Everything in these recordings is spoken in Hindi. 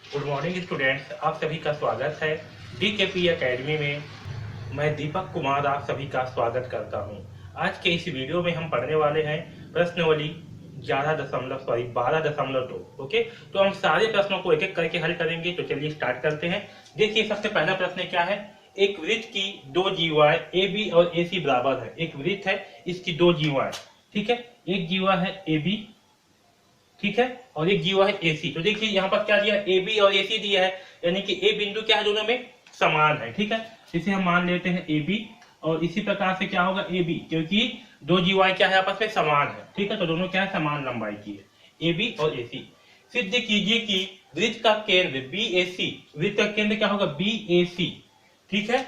गुड मॉर्निंग स्टूडेंट्स, आप सभी का स्वागत है डीकेपी एकेडमी में। मैं दीपक कुमार आप सभी का स्वागत करता हूं। आज के इस वीडियो में हम पढ़ने वाले हैं प्रश्नावली 12.2। ओके, तो हम सारे प्रश्नों को एक एक करके हल करेंगे। तो चलिए स्टार्ट करते हैं। देखिए, सबसे पहला प्रश्न क्या है। एक वृत्त की दो जीवाएं ए बी और ए सी बराबर है। एक वृत्त है, इसकी दो जीवाएं, ठीक है। एक जीवा है ए बी, ठीक है, और एक जीवा है एसी। तो देखिए यहाँ पर क्या दिया, ए बी और एसी दिया है, यानी कि ए बिंदु क्या है, दोनों में समान है, ठीक है। इसे हम मान लेते हैं ए बी, और इसी प्रकार से क्या होगा ए बी, क्योंकि दो जीवाएं क्या है आपस में समान है, ठीक है। तो दोनों क्या है, समान लंबाई की है, ए बी और एसी। सिद्ध कीजिए कि वृत्त का केंद्र बी ए सी, वृत्त का केंद्र क्या होगा, बी ए सी, ठीक है,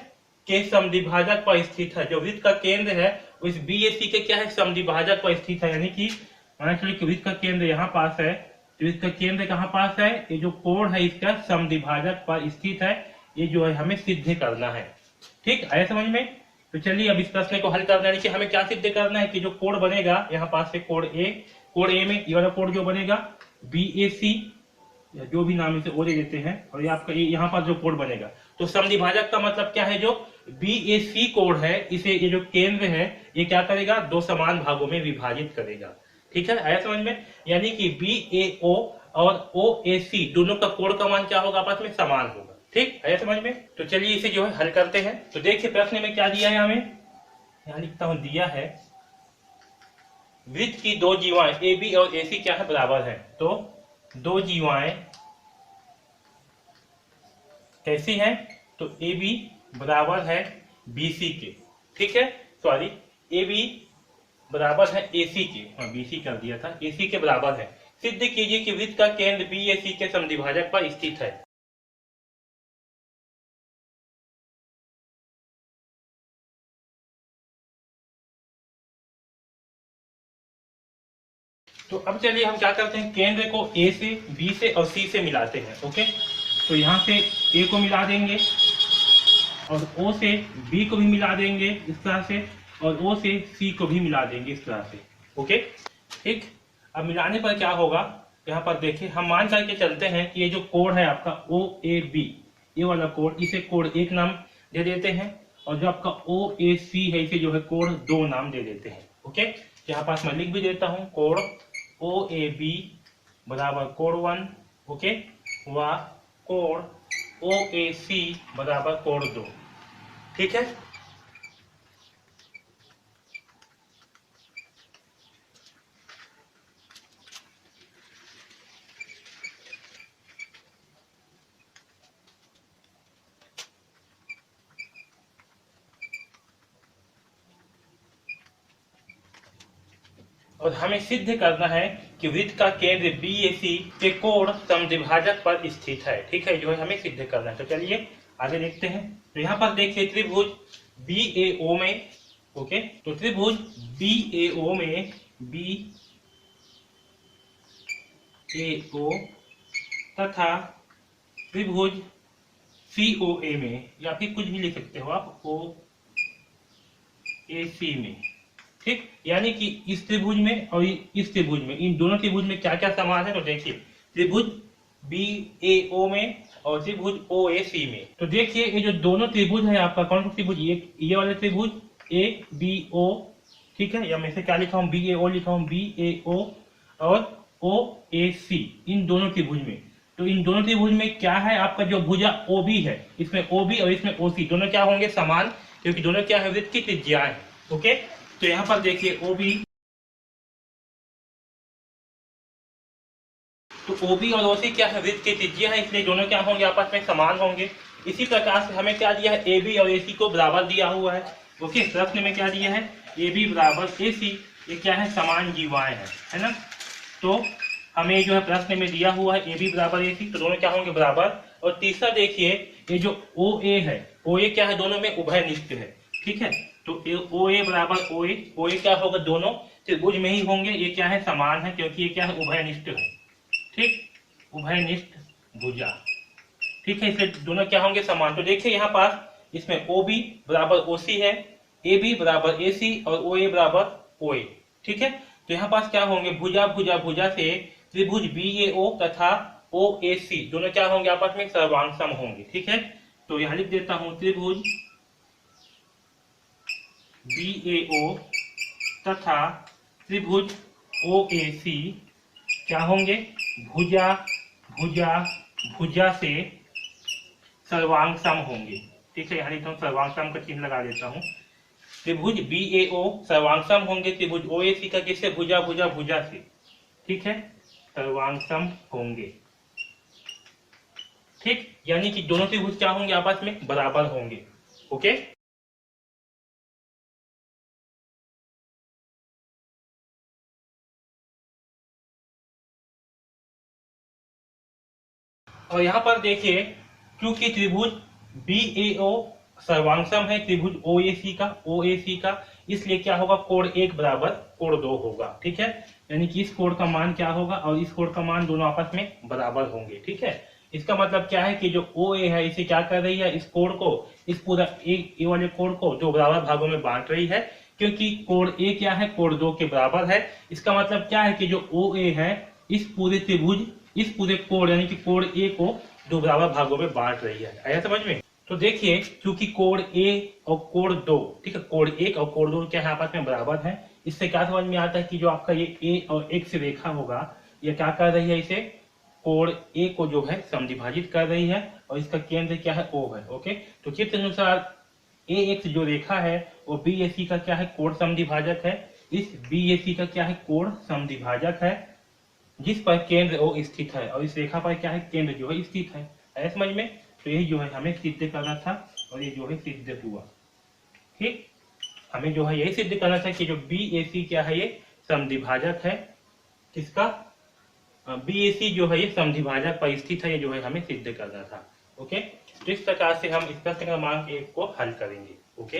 के समद्विभाजक पर स्थित है। जो वृत्त का केंद्र है उस बी ए सी के क्या है, समद्विभाजक पर स्थित है। यानी कि मान चलिए कि वृत्त का केंद्र यहाँ पास है, तो इसका केंद्र कहाँ पास है, ये जो कोण है इसका समद्विभाजक पर स्थित है। ये जो है हमें सिद्ध करना है, ठीक आया समझ में। तो चलिए अब इस प्रश्न को हल करना है कि हमें क्या सिद्ध करना है कि जो कोण बनेगा यहाँ पास से कोण ए में ये वाला कोण जो बनेगा बी ए सी, या जो भी नाम इसे ओ दे देते हैं, और ये आपका यहाँ पर जो कोण बनेगा, तो समद्विभाजक का मतलब क्या है, जो बी ए सी कोण है इसे ये जो केंद्र है ये क्या करेगा, दो समान भागों में विभाजित करेगा, ठीक है आया समझ में। यानी कि बी ए ओ और ओ ए सी दोनों का कोण का मान क्या होगा, आपस में समान होगा, ठीक आया समझ में। तो चलिए इसे जो है हल करते हैं। तो देखिए प्रश्न में क्या दिया है हमें, यहाँ लिखता हूं, दिया है वृत्त की दो जीवाएं ए बी और ए सी क्या है, बराबर है। तो दो जीवाएं कैसी हैं, तो ए बी बराबर है बी सी के, ठीक है, सॉरी ए बी बराबर है एसी के, हाँ बीसी कर दिया था, एसी के बराबर है। सिद्ध कीजिए कि वृत्त का केंद्र बी ए सी के समद्विभाजक पर स्थित है। तो अब चलिए हम क्या करते हैं, केंद्र को ए से, बी से और सी से मिलाते हैं। ओके, तो यहाँ से ए को मिला देंगे और ओ से बी को भी मिला देंगे इस तरह से, और ओ से सी को भी मिला देंगे इस तरह से। ओके, ठीक। अब मिलाने पर क्या होगा, यहाँ पर देखिए हम मान करके चलते हैं कि ये जो कोण है आपका ओ ए बी, ये वाला कोण, इसे कोण एक नाम दे देते हैं, और जो आपका ओ ए सी है इसे जो है कोण दो नाम दे देते हैं। ओके, यहाँ पास मैं लिख भी देता हूँ, कोण ओ ए बी बराबर कोण 1, ओके, व कोण ओ ए सी बराबर कोण 2, ठीक है। और हमें सिद्ध करना है कि वृत्त का केंद्र बी ए सी के कोण समद्विभाजक पर स्थित है, ठीक है, जो है हमें सिद्ध करना है। तो चलिए आगे देखते हैं। तो यहाँ पर देखिए त्रिभुज बी ए ओ में, ओके, तो त्रिभुज बी ए ओ में, बी ए ओ तथा त्रिभुज सी ओ ए में, या फिर कुछ भी लिख सकते हो आप, ओ ए सी में, ठीक। यानी कि इस त्रिभुज में और इस त्रिभुज में, इन दोनों त्रिभुज में क्या क्या समान है, तो देखिए त्रिभुज बी ए ओ में और त्रिभुज ओ ए सी में। तो देखिए ये जो दोनों त्रिभुज है आपका, कौन सा त्रिभुज, ये वाला त्रिभुज ए बी ओ, ठीक है, या मैं इसे क्या लिखा हूँ, बी ए ओ लिखा हूँ, बी ए ओ और ओ ए सी, इन दोनों त्रिभुज में। तो इन दोनों त्रिभुज में क्या है, आपका जो भुजा ओ बी है, इसमें ओ बी और इसमें ओ सी दोनों क्या होंगे, समान, क्योंकि दोनों क्या है, वृत्त की त्रिज्याएं। ओके, तो यहाँ पर देखिए ओबी, तो ओबी और ओसी क्या है, वृत्त की त्रिज्या है, इसलिए दोनों क्या होंगे, आपस में समान होंगे। इसी प्रकार से हमें क्या दिया है, ए बी और एसी को बराबर दिया हुआ है। ओके, प्रश्न में क्या दिया है, ए बी बराबर एसी, ये क्या है, समान जीवाएं है ना। तो हमें जो है प्रश्न में दिया हुआ है ए बी बराबर एसी, तो दोनों क्या होंगे, बराबर। और तीसरा देखिए ये जो ओ ए है, ओ ए क्या है, दोनों में उभयनिष्ठ है, ठीक है। तो ओ ए बराबर ओ ए क्या होगा, दोनों त्रिभुज में ही होंगे, ये क्या है, समान है, क्योंकि ये क्या है, उभयनिष्ठ है, ठीक, उभयनिष्ठ भुजा, ठीक है, इसलिए दोनों क्या होंगे, समान। तो देखिए यहाँ पास इसमें ओ बी बराबर ओ सी है, ए बी बराबर ए सी और ओ ए बराबर ओ ए, ठीक है। तो यहाँ पास क्या होंगे, भुजा भुजा भुजा से त्रिभुज बी ए ओ तथा ओ ए सी दोनों क्या होंगे आपस में, सर्वांग सम होंगे। ठीक है, तो यहां लिख देता हूं त्रिभुज बी ए ओ तथा त्रिभुज ओ ए सी क्या होंगे, भुजा भुजा भुजा से सर्वांग सम होंगे। ठीक है, यहाँ लिखता हूँ सर्वांग सम का चिन्ह लगा देता हूँ। त्रिभुज बी ए ओ सर्वांग सम होंगे त्रिभुज ओ ए सी का, किससे, भुजा भुजा भुजा से। ठीक है, सर्वांग सम होंगे। ठीक, यानी कि दोनों त्रिभुज क्या होंगे, आपस में बराबर होंगे। ओके, और यहाँ पर देखिए, क्योंकि त्रिभुज बी ए ओ सर्वांगसम है त्रिभुज ओ ए सी का, इसलिए क्या होगा, कोण 1 बराबर कोण 2 होगा। ठीक है, यानी कि इस कोण का मान क्या होगा और इस कोण का मान दोनों आपस में बराबर होंगे। ठीक है, इसका मतलब क्या है कि जो ओ ए है इसे क्या कर रही है, इस कोण को, इस पूरा ए वाले कोण को दो बराबर भागों में बांट रही है, क्योंकि कोण ए क्या है, कोण 2 के बराबर है। इसका मतलब क्या है कि जो ओ ए है इस पूरे त्रिभुज, इस पूरे कोण यानी कि कोण ए को दो बराबर भागों में बांट रही है। आया समझ में? तो देखिए, क्योंकि कोण ए और कोण 2, ठीक है, कोण 1 और कोण 2 क्या है, आपस में बराबर है। इससे क्या समझ में आता है कि जो आपका ये ए और एक्स रेखा होगा, ये क्या कर रही है, इसे कोण ए को जो है समद्विभाजित कर रही है, और इसका केंद्र क्या है, ओ है। ओके, तो चित्र अनुसार ए एक्स जो रेखा है वो बी ए सी का क्या है, कोण समद्विभाजक है। इस बी ए सी का क्या है, कोण समद्विभाजक है, जिस पर केंद्र ओ स्थित है, और इस रेखा पर क्या है, केंद्र जो है स्थित है। आया समझ में? तो यही जो है हमें सिद्ध करना था, और ये जो है सिद्ध हुआ। ठीक, हमें जो है यही सिद्ध करना था कि जो बी ए सी क्या है, ये समद्विभाजक है। किसका, बी ए सी जो है ये समद्विभाजक पर स्थित है, ये जो है हमें सिद्ध करना था। ओके, तो इस प्रकार से हम इस प्रश्न क्रमांक 1 को हल करेंगे। ओके।